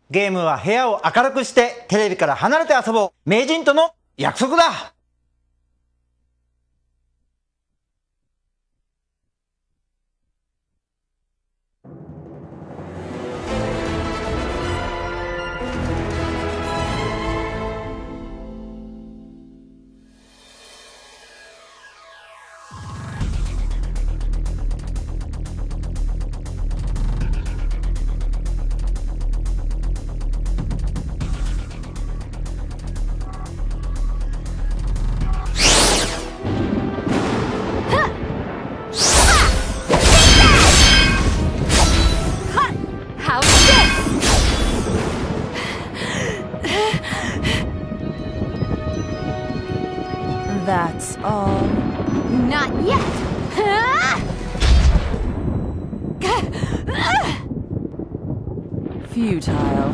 ゲームは部屋を明るくしてテレビから離れて遊ぼう。名人との約束だ。That's all. Not yet! Futile.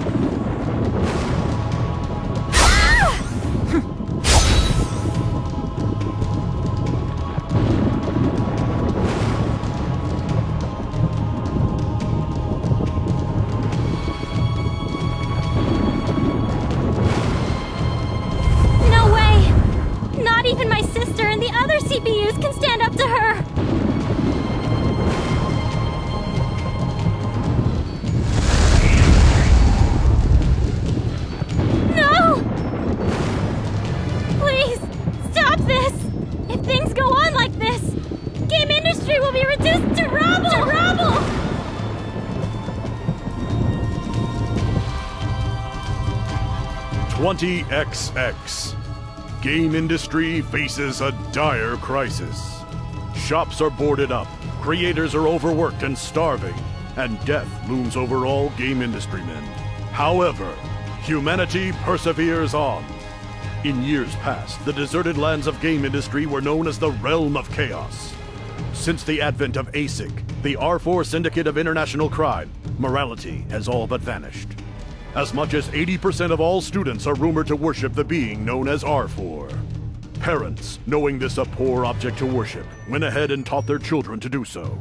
No way! Not even my sister and the other CPUs can stand up to her! No! Please, stop this! If things go on like this, game industry will be reduced to rubble! 20XX. Game industry faces a dire crisis. Shops are boarded up, creators are overworked and starving, and death looms over all game industry men. However, humanity perseveres on. In years past, the deserted lands of game industry were known as the realm of chaos. Since the advent of ASIC, the R4 syndicate of international crime, morality has all but vanished. As much as 80% of all students are rumored to worship the being known as R4. Parents, knowing this a poor object to worship, went ahead and taught their children to do so.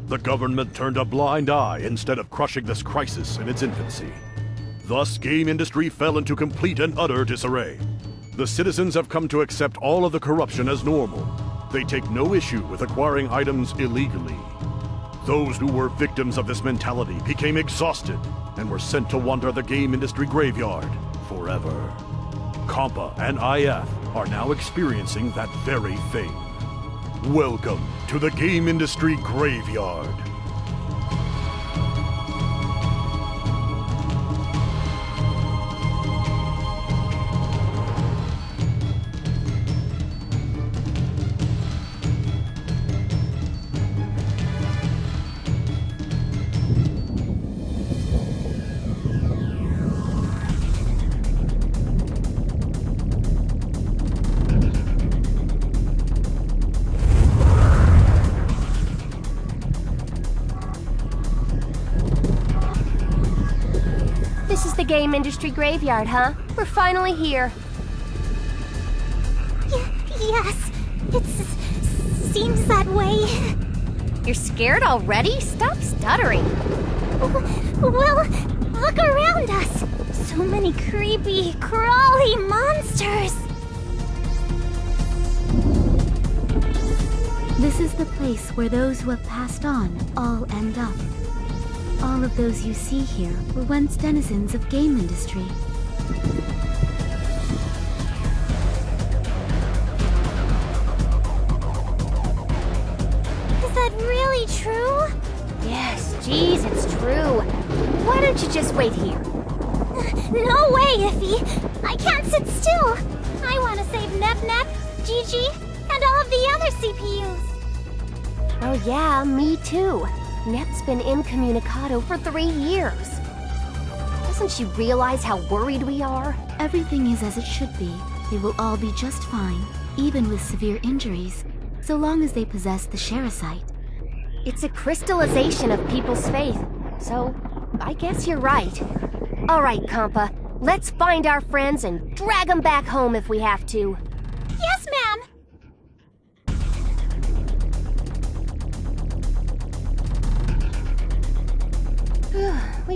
The government turned a blind eye instead of crushing this crisis in its infancy. Thus, game industry fell into complete and utter disarray. The citizens have come to accept all of the corruption as normal. They take no issue with acquiring items illegally. Those who were victims of this mentality became exhausted and were sent to wander the game industry graveyard forever. Compa and IF are now experiencing that very thing. Welcome to the game industry graveyard. This is the game industry graveyard, huh? We're finally here. Yes, it seems that way. You're scared already? Stop stuttering. Well, look around us. So many creepy, crawly monsters. This is the place where those who have passed on all end up. All of those you see here were once denizens of game industry. Is that really true? Yes, geez, it's true. Why don't you just wait here? No way, Iffy! I can't sit still! I want to save Nep, Gigi, and all of the other CPUs! Oh yeah, me too. Nep's been incommunicado for 3 years. Doesn't she realize how worried we are? Everything is as it should be. They will all be just fine, even with severe injuries, so long as they possess the Sherasite. It's a crystallization of people's faith, so I guess you're right. All right, Compa, let's find our friends and drag them back home if we have to. Yes, ma'am!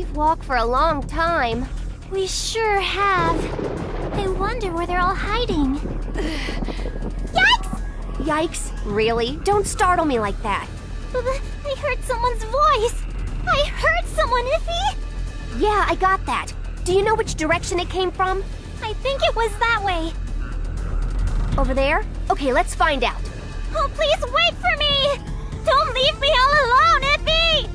We've walked for a long time. We sure have. I wonder where they're all hiding. Yikes! Yikes? Really? Don't startle me like that. I heard someone's voice. I heard someone, Iffy. Yeah, I got that. Do you know which direction it came from? I think it was that way. Over there? Okay, let's find out. Oh, please wait for me! Don't leave me all alone, Iffy!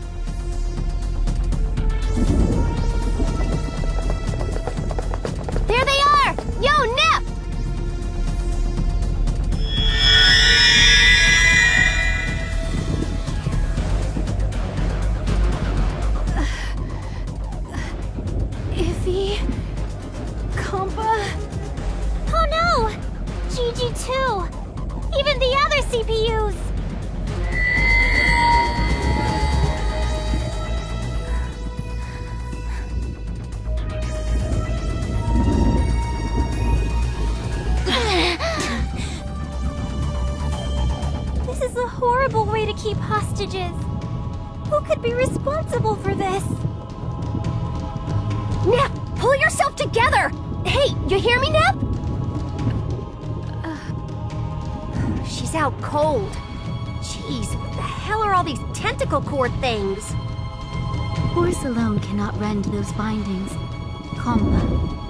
There they are! Yo, Nep! Iffy... Compa... Oh no! GG2! Even the other CPUs! This is a horrible way to keep hostages. Who could be responsible for this? Nep, pull yourself together! Hey, you hear me, Nep? She's out cold. Jeez, what the hell are all these tentacle cord things? Force alone cannot rend those bindings. Compa,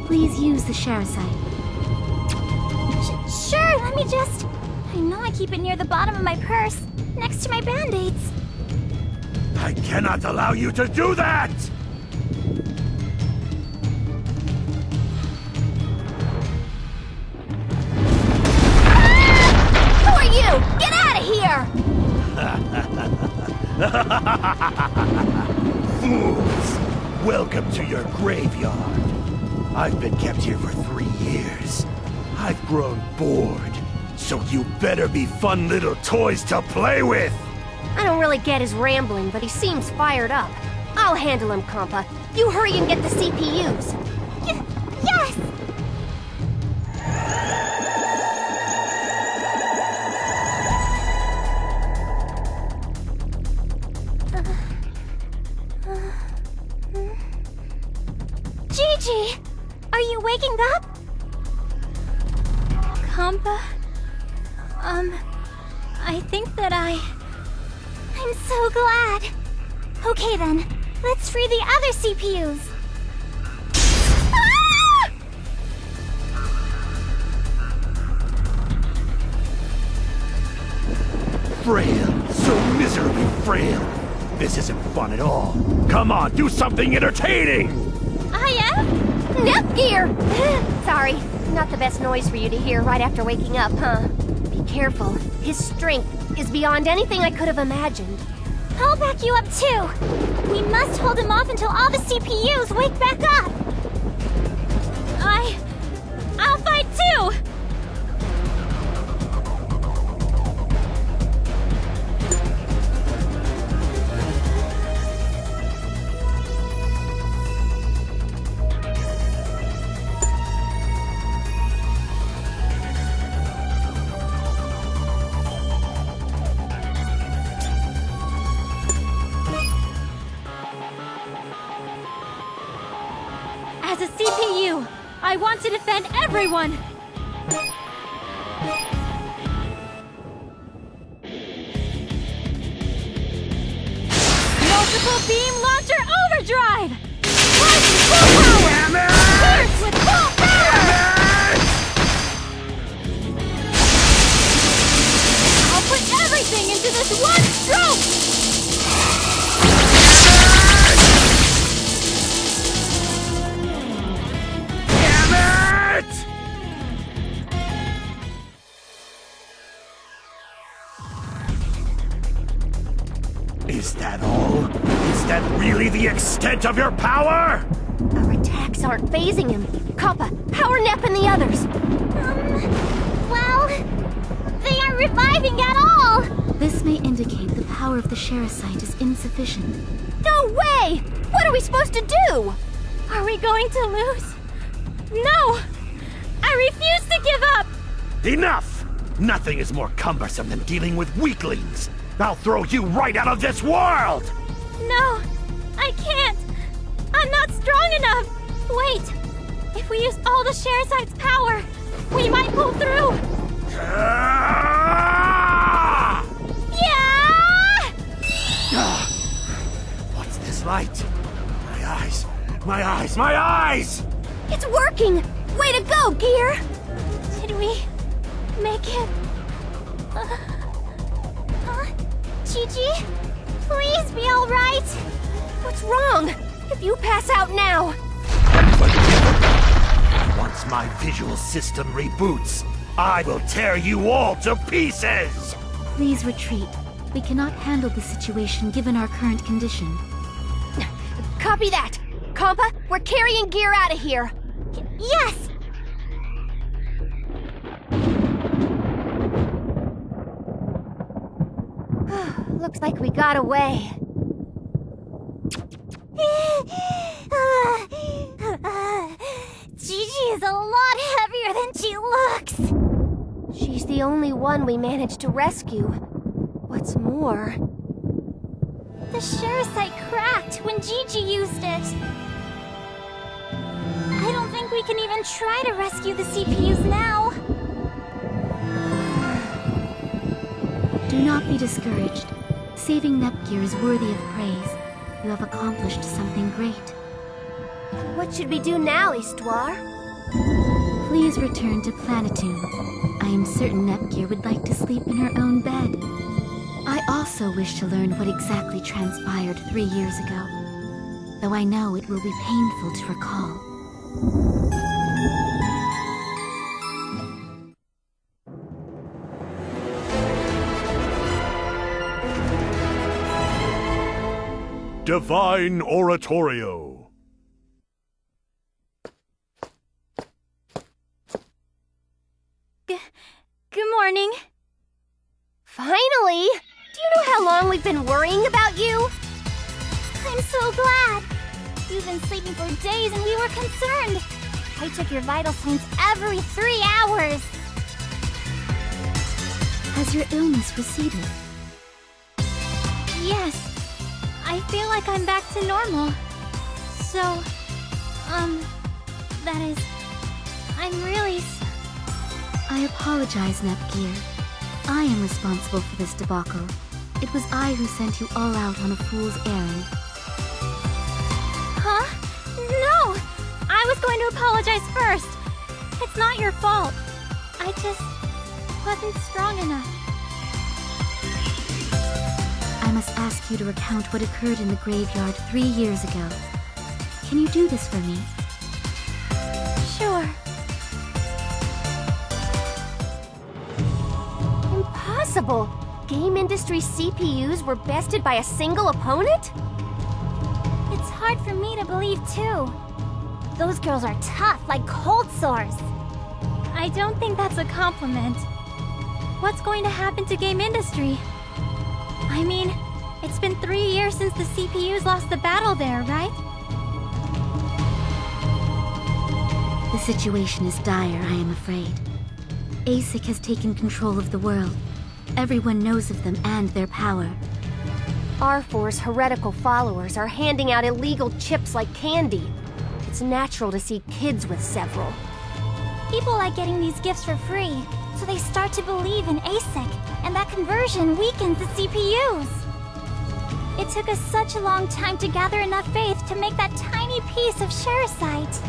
please use the Sharasite. Sure, let me just... I know I keep it near the bottom of my purse, next to my band-aids. I cannot allow you to do that! Who are you? Get out of here! Fools! Welcome to your graveyard. I've been kept here for 3 years. I've grown bored, so you better be fun little toys to play with! I don't really get his rambling, but he seems fired up. I'll handle him, Compa. You hurry and get the CPUs. Yes! Gigi! Are you waking up? Compa? I think that I'm so glad. Okay then, let's free the other CPUs. Ah! Frail, so miserably frail. This isn't fun at all. Come on, do something entertaining! I am? Nep gear! Sorry, not the best noise for you to hear right after waking up, huh? Be careful. His strength is beyond anything I could have imagined. I'll back you up too. We must hold him off until all the CPUs wake back up. I'll fight too. As a CPU, I want to defend everyone! Multiple beam launcher overdrive! Rising full power! Pierce with full power! I'll put everything into this one stroke! Is that all? Is that really the extent of your power? Our attacks aren't phasing him. Compa, how are Nep and the others? Well, they aren't reviving at all! This may indicate the power of the Sharasite is insufficient. No way! What are we supposed to do? Are we going to lose? No! I refuse to give up! Enough! Nothing is more cumbersome than dealing with weaklings. I'll throw you right out of this world! No, I can't! I'm not strong enough! Wait! If we use all the Sharesite's power, we might pull through! Yeah! What's this light? My eyes! My eyes! My eyes! It's working! Way to go, Gear! Did we make it? Gigi? Please be alright! What's wrong? If you pass out now... Once my visual system reboots, I will tear you all to pieces! Please retreat. We cannot handle the situation given our current condition. Copy that! Compa, we're carrying Gear out of here! Yes! Looks like we got away. Gigi is a lot heavier than she looks. She's the only one we managed to rescue. What's more... the Sharesite cracked when Gigi used it. I don't think we can even try to rescue the CPUs now. Do not be discouraged. Saving Nepgear is worthy of praise. You have accomplished something great. What should we do now, Histoire? Please return to Planetune. I am certain Nepgear would like to sleep in her own bed. I also wish to learn what exactly transpired 3 years ago, though I know it will be painful to recall. Divine Oratorio. Good morning. Finally! Do you know how long we've been worrying about you? I'm so glad. You've been sleeping for days and we were concerned. I took your vital signs every 3 hours. Has your illness receded? Yes. I feel like I'm back to normal. So, that is... I'm really... I apologize, Nepgear. I am responsible for this debacle. It was I who sent you all out on a fool's errand. Huh? No! I was going to apologize first. It's not your fault. I just wasn't strong enough. I must ask you to recount what occurred in the graveyard 3 years ago. Can you do this for me? Sure. Impossible! Game industry CPUs were bested by a single opponent? It's hard for me to believe, too. Those girls are tough, like cold sores. I don't think that's a compliment. What's going to happen to game industry? I mean, it's been 3 years since the CPUs lost the battle there, right? The situation is dire, I am afraid. ASIC has taken control of the world. Everyone knows of them and their power. R4's heretical followers are handing out illegal chips like candy. It's natural to see kids with several. People like getting these gifts for free, so they start to believe in ASIC, and that conversion weakens the CPUs. It took us such a long time to gather enough faith to make that tiny piece of Sharesite.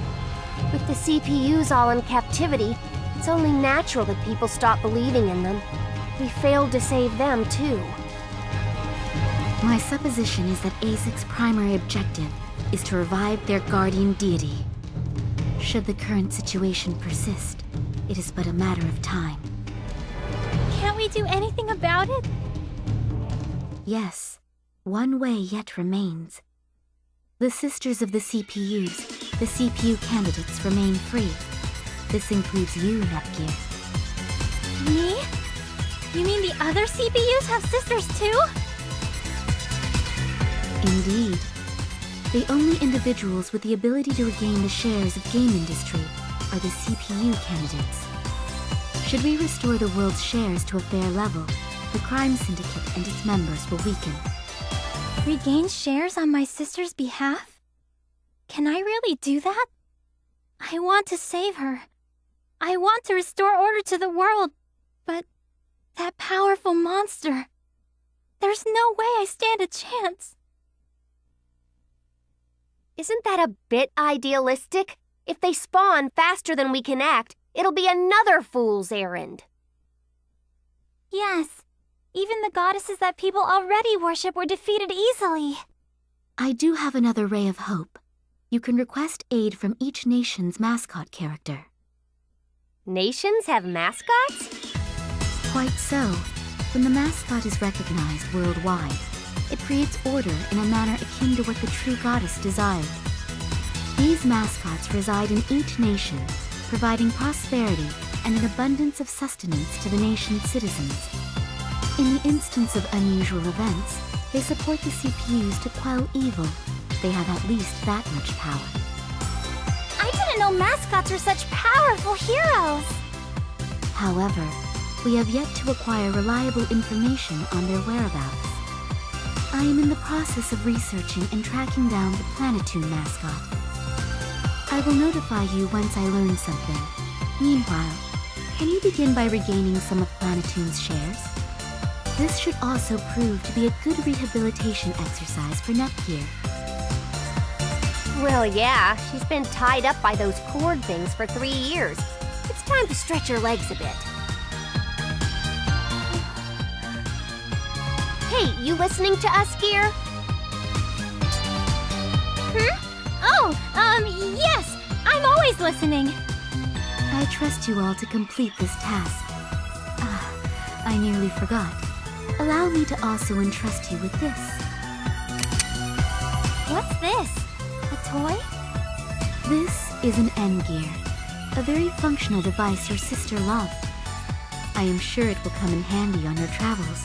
With the CPUs all in captivity, it's only natural that people stop believing in them. We failed to save them, too. My supposition is that ASIC's primary objective is to revive their guardian deity. Should the current situation persist, it is but a matter of time. Can't we do anything about it? Yes, one way yet remains. The Sisters of the CPUs, the CPU candidates, remain free. This includes you, Nepgear. Me? You mean the other CPUs have sisters too? Indeed. The only individuals with the ability to regain the shares of game industry are the CPU candidates. Should we restore the world's shares to a fair level, the crime syndicate and its members will weaken. Regain shares on my sister's behalf? Can I really do that? I want to save her. I want to restore order to the world, but that powerful monster... There's no way I stand a chance. Isn't that a bit idealistic? If they spawn faster than we can act, it'll be another fool's errand. Yes, even the goddesses that people already worship were defeated easily. I do have another ray of hope. You can request aid from each nation's mascot character. Nations have mascots? Quite so. When the mascot is recognized worldwide, it creates order in a manner akin to what the true goddess desired. These mascots reside in each nation, providing prosperity and an abundance of sustenance to the nation's citizens. In the instance of unusual events, they support the CPUs to quell evil. They have at least that much power. I didn't know mascots were such powerful heroes. However, we have yet to acquire reliable information on their whereabouts. I am in the process of researching and tracking down the Planetune mascot. I will notify you once I learn something. Meanwhile, can you begin by regaining some of Planetune's shares? This should also prove to be a good rehabilitation exercise for Nepgear. Well, yeah, she's been tied up by those cord things for 3 years. It's time to stretch her legs a bit. Hey, you listening to us, Gear? Oh, yes! I'm always listening. I trust you all to complete this task. I nearly forgot. Allow me to also entrust you with this. What's this? A toy? This is an N-Gear, a very functional device your sister loved. I am sure it will come in handy on your travels.